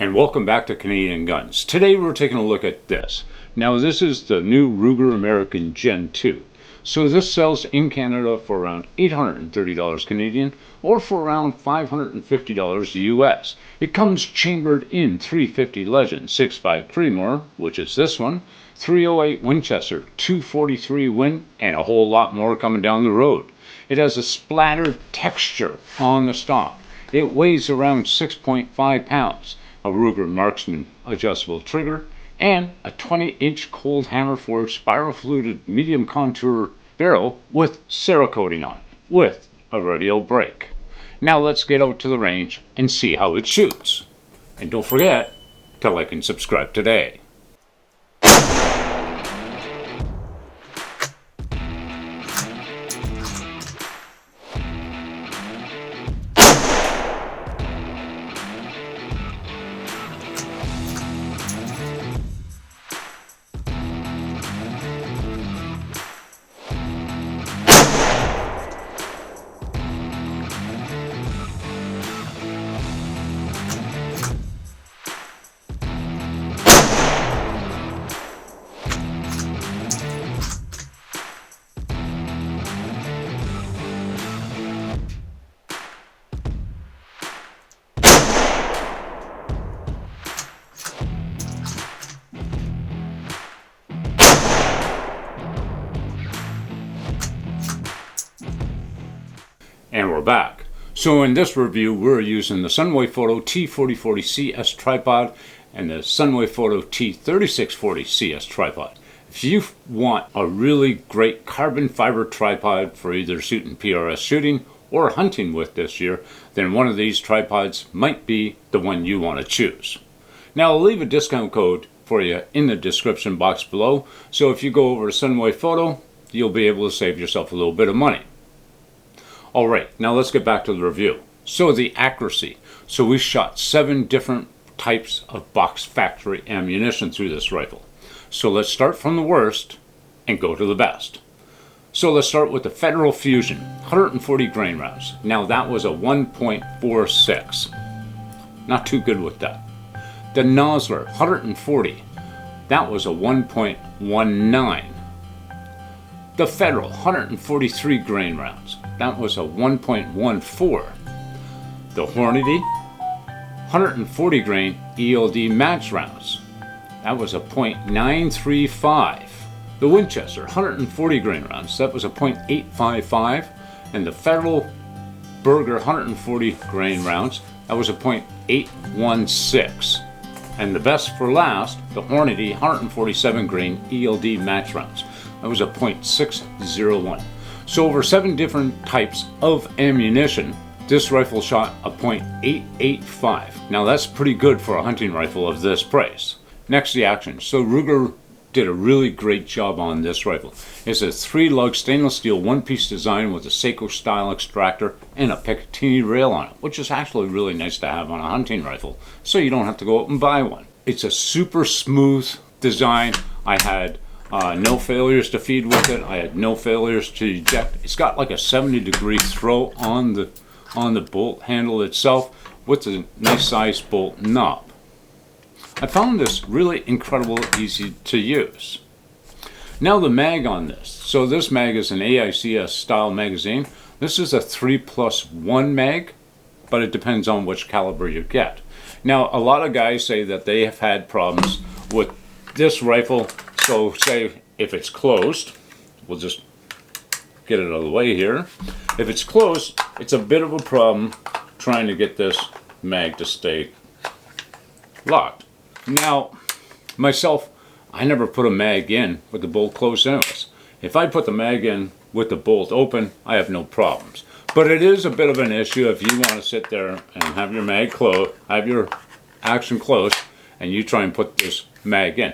And welcome back to Canadian Guns. Today we're taking a look at this. Now this is the new Ruger American Gen2. So this sells in Canada for around $830 Canadian or for around $550 US. It comes chambered in 350 Legend 6.5 Creedmoor, which is this one, 308 Winchester, 243 Win, and a whole lot more coming down the road. It has a splattered texture on the stock. It weighs around 6.5 pounds. A Ruger Marksman adjustable trigger, and a 20-inch cold hammer forged spiral fluted medium contour barrel with Cerakoting on it, with a Radial brake. Now let's get out to the range and see how it shoots. And don't forget to like and subscribe today. And we're back. So in this review, we're using the Sunway Photo T4040 CS tripod and the Sunway Photo T3640 CS tripod. If you want a really great carbon fiber tripod for either shooting PRS shooting or hunting with this year, then one of these tripods might be the one you want to choose. Now I'll leave a discount code for you in the description box below, so if you go over to Sunway Photo, you'll be able to save yourself a little bit of money. Alright, now let's get back to the review. So the accuracy. So we shot 7 different types of box factory ammunition through this rifle. So let's start from the worst and go to the best. So let's start with the Federal Fusion, 140 grain rounds. Now that was a 1.46. Not too good with that. The Nosler, 140. That was a 1.19. The Federal, 143 grain rounds. That was a 1.14. The Hornady, 140 grain ELD match rounds. That was a 0.935. The Winchester, 140 grain rounds. That was a 0.855. And the Federal Burger, 140 grain rounds. That was a 0.816. And the best for last, the Hornady, 147 grain ELD match rounds. That was a 0.601. So over 7 different types of ammunition, this rifle shot a 0.885. Now that's pretty good for a hunting rifle of this price. Next, the action. So Ruger did a really great job on this rifle. It's a 3-lug stainless steel one-piece design with a Seiko style extractor and a Picatinny rail on it, which is actually really nice to have on a hunting rifle, so you don't have to go out and buy one. It's a super smooth design. I had no failures to feed with it. I had no failures to eject. It's got like a 70-degree throw on the bolt handle itself with a nice sized bolt knob. I found this really incredible easy to use. Now the mag on this. So this mag is an AICS style magazine. This is a 3+1 mag, but it depends on which caliber you get. Now a lot of guys say that they have had problems with this rifle. So say if it's closed, we'll just get it out of the way here. If it's closed, it's a bit of a problem trying to get this mag to stay locked. Now, myself, I never put a mag in with the bolt closed anyways. If I put the mag in with the bolt open, I have no problems. But it is a bit of an issue if you want to sit there and have your mag closed, have your action closed, and you try and put this mag in.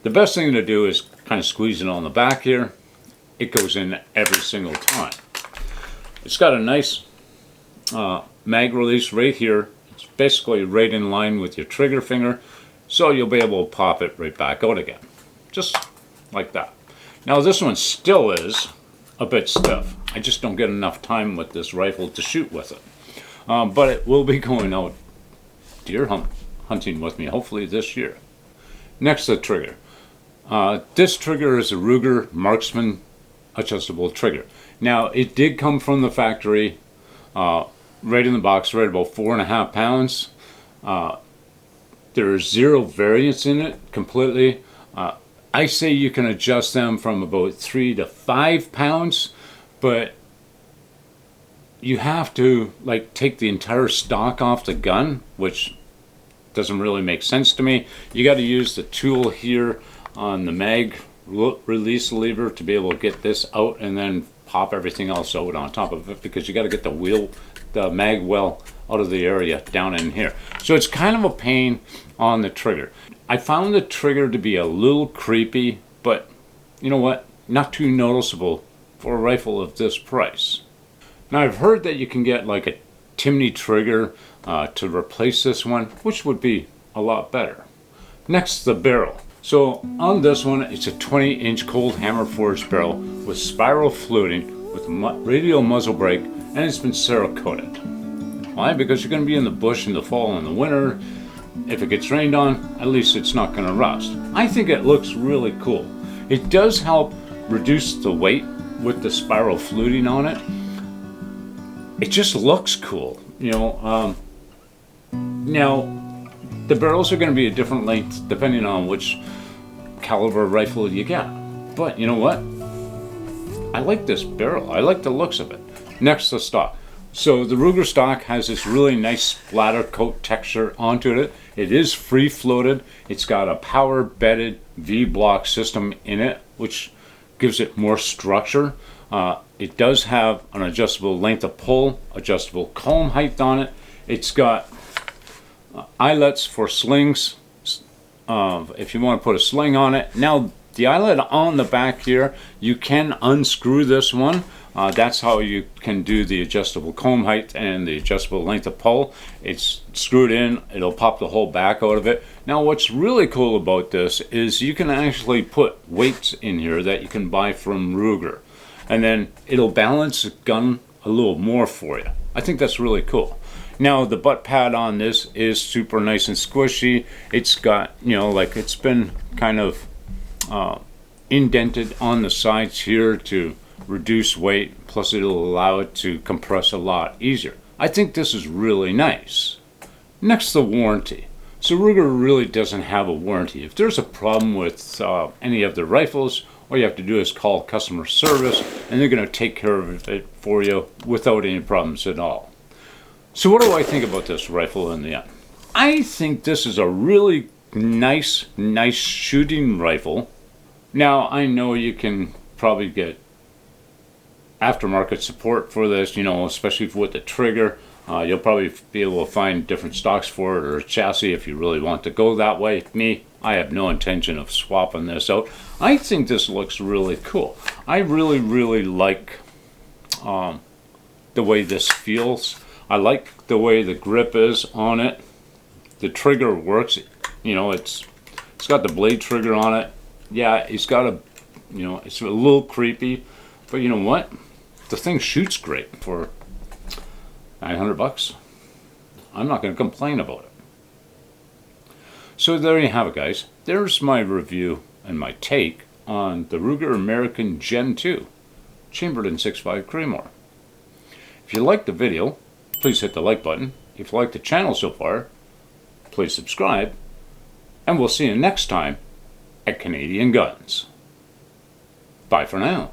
The best thing to do is kind of squeeze it on the back here. It goes in every single time. It's got a nice mag release right here. It's basically right in line with your trigger finger, so you'll be able to pop it right back out again. Just like that. Now this one still is a bit stiff. I just don't get enough time with this rifle to shoot with it. But it will be going out deer hunting with me, hopefully this year. Next, the trigger. This trigger is a Ruger Marksman adjustable trigger. Now, it did come from the factory, right in the box, right about 4.5 pounds. There's 0 variance in it completely. I say you can adjust them from about 3 to 5 pounds, but you have to like take the entire stock off the gun, which doesn't really make sense to me. You got to use the tool here on the mag release lever to be able to get this out and then pop everything else out on top of it, because you got to get the mag well out of the area down in here. So it's kind of a pain on the trigger. I found the trigger to be a little creepy, but you know what? Not too noticeable for a rifle of this price. Now, I've heard that you can get like a Timney trigger to replace this one, which would be a lot better. Next, the barrel. So on this one, it's a 20-inch cold hammer forged barrel with spiral fluting with radial muzzle brake, and it's been Cerakoted. Why? Because you're going to be in the bush in the fall and the winter. If it gets rained on, at least it's not going to rust. I think it looks really cool. It does help reduce the weight with the spiral fluting on it. It just looks cool, you know. Now, the barrels are going to be a different length depending on which caliber rifle you get. But you know what? I like this barrel. I like the looks of it. Next, the stock. So the Ruger stock has this really nice splatter coat texture onto it. It is free floated. It's got a power bedded V-block system in it, which gives it more structure. It does have an adjustable length of pull, adjustable comb height on it. It's got eyelets for slings, if you want to put a sling on it. Now, the eyelet on the back here, you can unscrew this one. That's how you can do the adjustable comb height and the adjustable length of pull. It's screwed in, it'll pop the whole back out of it. Now, what's really cool about this is you can actually put weights in here that you can buy from Ruger, and then it'll balance the gun a little more for you. I think that's really cool. Now, the butt pad on this is super nice and squishy. It's got, you know, like it's been kind of indented on the sides here to reduce weight, plus it'll allow it to compress a lot easier. I think this is really nice. Next, the warranty. So Ruger really doesn't have a warranty. If there's a problem with any of the rifles, all you have to do is call customer service and they're going to take care of it for you without any problems at all. So what do I think about this rifle in the end? I think this is a really nice shooting rifle. Now, I know you can probably get aftermarket support for this, you know, especially with the trigger. You'll probably be able to find different stocks for it or a chassis if you really want to go that way. Me, I have no intention of swapping this out. I think this looks really cool. I really like the way this feels. I like the way the grip is on it. The trigger works. You know, it's got the blade trigger on it. Yeah, it's got a, you know, it's a little creepy, but you know what? The thing shoots great for $900. I'm not going to complain about it. So there you have it, guys. There's my review and my take on the Ruger American Gen2 chambered in 6.5 Creedmoor. If you liked the video, please hit the like button. If you like the channel so far, please subscribe. And we'll see you next time at Canadian Guns. Bye for now.